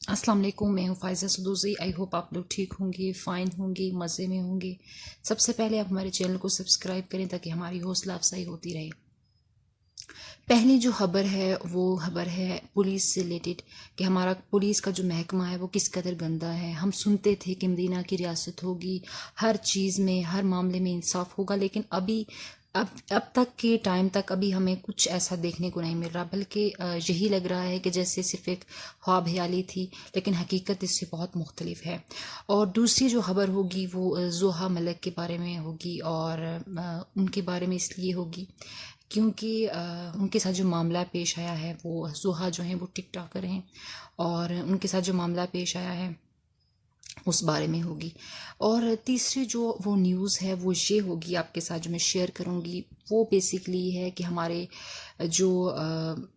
अस्सलाम वालेकुम। मैं हूँ फ़ाइज़ा सदूसी। आई होप आप लोग ठीक होंगे, फ़ाइन होंगे, मज़े में होंगे। सबसे पहले आप हमारे चैनल को सब्सक्राइब करें ताकि हमारी हौसला अफजाई होती रहे। पहली जो खबर है वो खबर है पुलिस से रिलेटेड कि हमारा पुलिस का जो महकमा है वो किस कदर गंदा है। हम सुनते थे कि मदीना की रियासत होगी, हर चीज़ में हर मामले में इंसाफ होगा, लेकिन अब तक के टाइम तक अभी हमें कुछ ऐसा देखने को नहीं मिल रहा, बल्कि यही लग रहा है कि जैसे सिर्फ एक ख्वाब ख्याली थी, लेकिन हकीकत इससे बहुत मुख्तलिफ है। और दूसरी जो खबर होगी वो जोहा मलिक के बारे में होगी, और उनके बारे में इसलिए होगी क्योंकि उनके साथ जो मामला पेश आया है, वो जोहा जो हैं वो टिक टॉकर हैं, और उनके साथ जो मामला पेश आया है उस बारे में होगी। और तीसरी जो वो न्यूज़ है वो ये होगी आपके साथ जो मैं शेयर करूँगी, वो बेसिकली है कि हमारे जो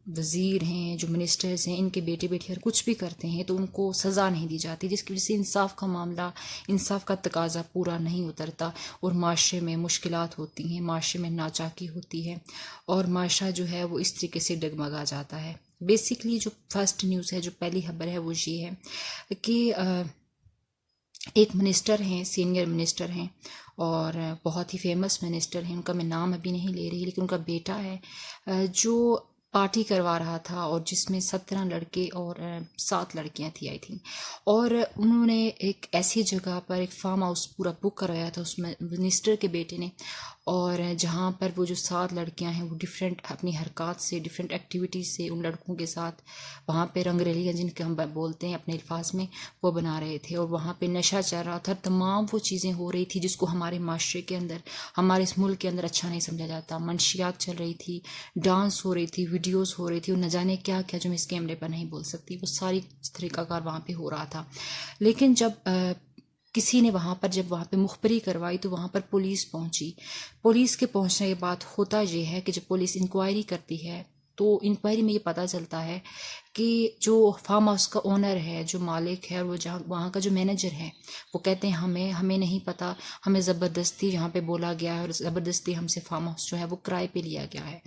वज़ीर हैं, जो मिनिस्टर्स हैं, इनके बेटे बेटी अगर कुछ भी करते हैं तो उनको सज़ा नहीं दी जाती, जिसकी वजह से इंसाफ का मामला, इंसाफ का तकाजा पूरा नहीं उतरता, और माशरे में मुश्किलात होती हैं, माशरे में नाचाकी होती है, और माशरा जो है वो इस तरीके से डगमगा जाता है। बेसिकली जो फर्स्ट न्यूज़ है, जो पहली खबर है वो ये है कि एक मिनिस्टर हैं, सीनियर मिनिस्टर हैं, और बहुत ही फेमस मिनिस्टर हैं। उनका मैं नाम अभी नहीं ले रही, लेकिन उनका बेटा है जो पार्टी करवा रहा था, और जिसमें 17 लड़के और 7 लड़कियां थी आई थिंक। और उन्होंने एक ऐसी जगह पर एक फार्म हाउस पूरा बुक कराया था उस मिनिस्टर के बेटे ने, और जहाँ पर वो जो 7 लड़कियां हैं वो डिफरेंट अपनी हरकत से, डिफरेंट एक्टिविटीज़ से उन लड़कों के साथ वहाँ पे रंगरेलियाँ जिनके हम बोलते हैं अपने अल्फाज में, वो बना रहे थे, और वहाँ पे नशा चल रहा था। तमाम वो चीज़ें हो रही थी जिसको हमारे माशरे के अंदर, हमारे इस मुल्क के अंदर अच्छा नहीं समझा जाता। मंशियात चल रही थी, डांस हो रही थी, वीडियोस हो रही थी, और न जाने क्या क्या जो मैं इस कैमरे पर नहीं बोल सकती, वो सारी तरीक़ाकार वहाँ पे हो रहा था। लेकिन जब किसी ने वहाँ पर जब वहाँ पे मुखबरी करवाई तो वहाँ पर पुलिस पहुँची। पुलिस के पहुँचने के बाद होता ये है कि जब पुलिस इंक्वायरी करती है तो इंक्वायरी में ये पता चलता है कि जो फार्म हाउस का ओनर है, जो मालिक है, और वो जहाँ वहाँ का जो मैनेजर है, वो कहते हैं हमें नहीं पता, हमें ज़बरदस्ती यहाँ पे बोला गया है, और ज़बरदस्ती हमसे फार्म हाउस जो है वो किराए पे लिया गया है।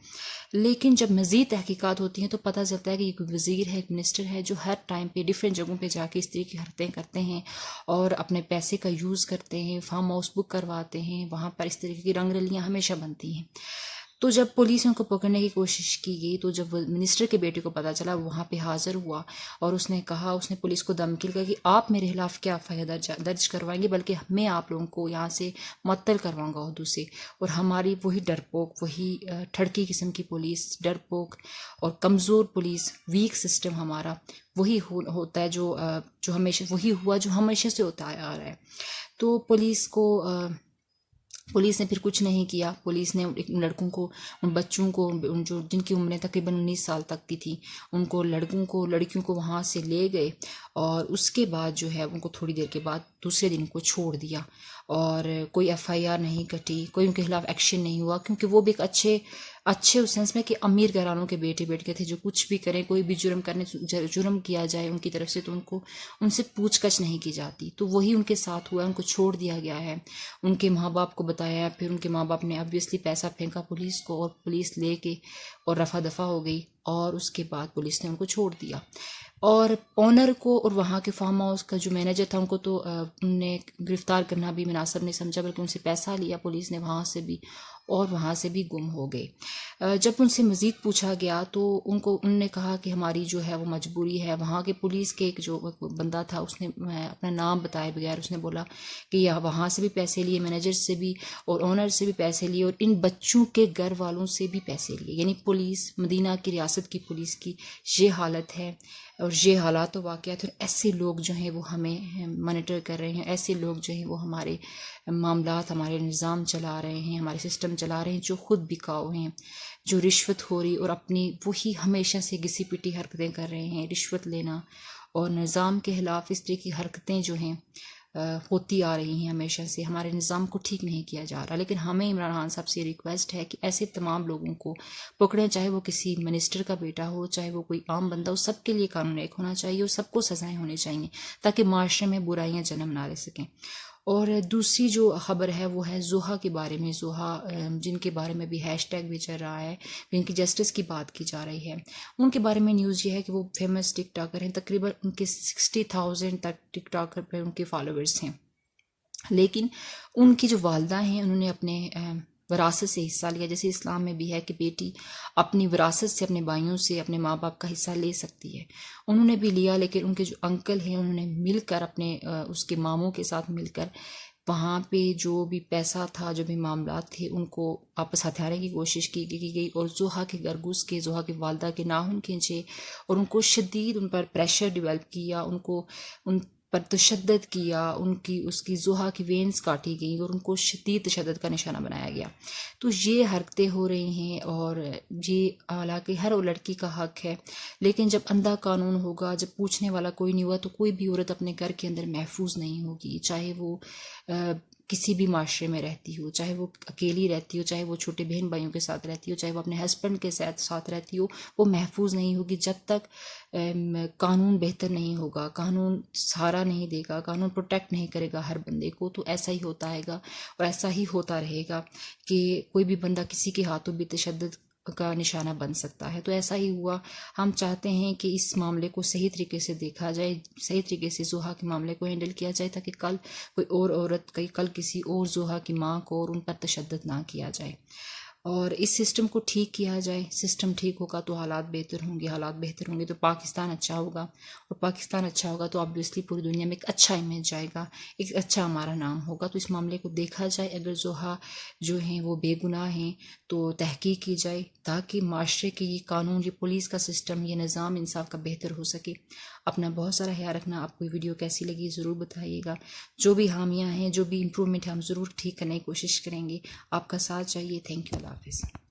लेकिन जब मज़ीद तहकीकात होती हैं तो पता चलता है कि एक वज़ीर है, एक मिनिस्टर है, जो हर टाइम पे डिफरेंट जगहों पे जाके इस तरह की हरकतें करते हैं और अपने पैसे का यूज़ करते हैं, फार्म हाउस बुक करवाते हैं, वहाँ पर इस तरीके की रंगरलियाँ हमेशा बनती हैं। तो जब पुलिस ने उनको पकड़ने की कोशिश की गई, तो जब मिनिस्टर के बेटे को पता चला, वो वहाँ पे हाजिर हुआ, और उसने कहा, उसने पुलिस को धमकी लगाई कि आप मेरे खिलाफ क्या एफ दर्ज करवाएंगे, बल्कि मैं आप लोगों को यहाँ से मुअत्तल करवाऊंगा उहदे से। और हमारी वही डरपोक, वही ठड़की किस्म की पुलिस, डरपोक और कमज़ोर पुलिस, वीक सिस्टम हमारा वही होता है जो हमेशा वही हुआ जो हमेशा से होता आ रहा है। तो पुलिस ने फिर कुछ नहीं किया। पुलिस ने उन लड़कों को, उन बच्चों को, उन जो जिनकी उम्रें तकरीबन 19 साल तक की थी, उनको लड़कों को, लड़कियों को वहाँ से ले गए, और उसके बाद जो है उनको थोड़ी देर के बाद दूसरे दिन को छोड़ दिया, और कोई एफआईआर नहीं कटी, कोई उनके खिलाफ एक्शन नहीं हुआ, क्योंकि वो भी एक अच्छे उस सेंस में कि अमीर घरानों के बेटे के थे, जो कुछ भी करें, कोई भी जुर्म किया जाए उनकी तरफ से तो उनसे पूछताछ नहीं की जाती। तो वही उनके साथ हुआ, उनको छोड़ दिया गया है। उनके माँ बाप को बताया, फिर उनके माँ बाप ने ऑब्वियसली पैसा फेंका पुलिस को, और पुलिस लेके और रफा दफा हो गई, और उसके बाद पुलिस ने उनको छोड़ दिया। और ओनर को और वहाँ के फार्म हाउस का जो मैनेजर था, उनको तो उनने गिरफ्तार करना भी मुनासिब नहीं समझा, बल्कि उनसे पैसा लिया पुलिस ने वहाँ से भी, और वहाँ से भी गुम हो गए। जब उनसे मज़ीद पूछा गया तो उनने कहा कि हमारी जो है वो मजबूरी है। वहाँ के पुलिस के एक जो बंदा था, उसने अपना नाम बताए बगैर उसने बोला कि यह वहाँ से भी पैसे लिए, मैनेजर से भी और ओनर से भी पैसे लिए, और इन बच्चों के घर वालों से भी पैसे लिए। यानी पुलिस, मदीना की रियासत की पुलिस की ये हालत है, और ये हालात तो वाक़यात। और ऐसे लोग जो हैं वो हमें मॉनिटर कर रहे हैं, ऐसे लोग जो हैं वो हमारे मामलात, हमारे निज़ाम चला रहे हैं, हमारे सिस्टम चला रहे हैं, जो खुद बिकाऊ हैं, जो रिश्वत हो रही और अपनी वही हमेशा से घिसी पिटी हरकतें कर रहे हैं, रिश्वत लेना और निज़ाम के खिलाफ इस तरह की हरकतें जो हैं होती आ रही हैं हमेशा से। हमारे निज़ाम को ठीक नहीं किया जा रहा, लेकिन हमें इमरान खान साहब से रिक्वेस्ट है कि ऐसे तमाम लोगों को पकड़ें, चाहे वो किसी मिनिस्टर का बेटा हो, चाहे वो कोई आम बंदा हो, सबके लिए कानून एक होना चाहिए और सबको सजाएं होनी चाहिए, ताकि माशरे में बुराइयां जन्म ना ले सकें। اور دوسری جو خبر ہے وہ ہے زوہا کے بارے میں. زوہا جن کے بارے میں بھی ہیش ٹیگ بھی چل رہا ہے، جن کی جسٹس کی بات کی جا رہی ہے، ان کے بارے میں نیوز یہ ہے کہ وہ فیمس ٹک ٹاکر ہیں. تقریباً ان کے 60,000 تک ٹک ٹاکر پہ ان کے فالوورز ہیں. لیکن ان کی جو والدہ ہیں انہوں نے اپنے وراثت سے حصہ لیا. جیسے اسلام میں بھی ہے کہ بیٹی اپنی وراثت سے اپنے بھائیوں سے اپنے ماں باپ کا حصہ لے سکتی ہے. انہوں نے بھی لیا، لیکن ان کے جو انکل ہیں انہوں نے مل کر اپنے اس کے ماموں کے ساتھ مل کر وہاں پہ جو بھی پیسہ تھا، جو بھی معاملات تھے، ان کو واپس ہتھیانے کی کوشش کی گئی اور زوہا کے گھر گھس کے زوہا کی والدہ کے ناخن کھینچے اور ان کو شدید ان پر پریشر ڈیولپ کیا، ان پر تشدد کیا، اس کی زوہا کی وینز کاٹی گئیں اور ان کو شدید تشدد کا نشانہ بنایا گیا. تو یہ حرکتیں ہو رہی ہیں اور یہ حالانکہ ہر لڑکی کا حق ہے، لیکن جب اندھا قانون ہوگا، جب پوچھنے والا کوئی نہیں ہوا، تو کوئی بھی عورت اپنے گھر کے اندر محفوظ نہیں ہوگی. چاہے وہ کسی بھی معاشرے میں رہتی ہو، چاہے وہ اکیلی رہتی ہو، چاہے وہ چھوٹے بہن بھائیوں کے ساتھ رہتی ہو، چاہے وہ اپنے ہسبینڈ کے ساتھ رہتی ہو، وہ محفوظ نہیں ہوگی جب تک قانون بہتر نہیں ہوگا، قانون سہارا نہیں دے گا، قانون پروٹیکٹ نہیں کرے گا ہر بندے کو. تو ایسا ہی ہوتا ہے گا اور ایسا ہی ہوتا رہے گا کہ کوئی بھی بندہ کسی کے ہاتھوں بھی تشدد کا نشانہ بن سکتا ہے. تو ایسا ہی ہوا. ہم چاہتے ہیں کہ اس معاملے کو صحیح طریقے سے دیکھا جائے، صحیح طریقے سے زوہا کے معاملے کو ہینڈل کیا جائے، تاکہ کل کوئی اور عورت کل کسی اور زوہا کی ماں کو اور ان پر تشدد نہ کیا جائے اور اس سسٹم کو ٹھیک کیا جائے. سسٹم ٹھیک ہوگا تو حالات بہتر ہوں گے، حالات بہتر ہوں گے تو پاکستان اچھا ہوگا، اور پاکستان اچھا ہوگا تو آبویسلی پوری دنیا میں ایک اچھا امیج جائے گا، ایک اچھا ہمارا نام ہوگا. تو اس معاملے کو دیکھا جائے، اگر زوہا جو ہیں وہ بے گناہ ہیں تو تحقیق کی جائے، تاکہ معاشرے کے یہ قانون، یہ پولیس کا سسٹم، یہ نظام انصاف کا بہتر ہو سکے. اپنا بہت سارا خیال رکھنا. آپ کو یہ ویڈیو کیسی لگی ضرور بتائیے گا. جو بھی خامیاں ہیں، جو بھی امپرومنٹ ہے، ہم ضرور ٹھیک کرنے کی کوشش کریں گے. آپ کا ساتھ چاہیے. Thank you. اللہ حافظ.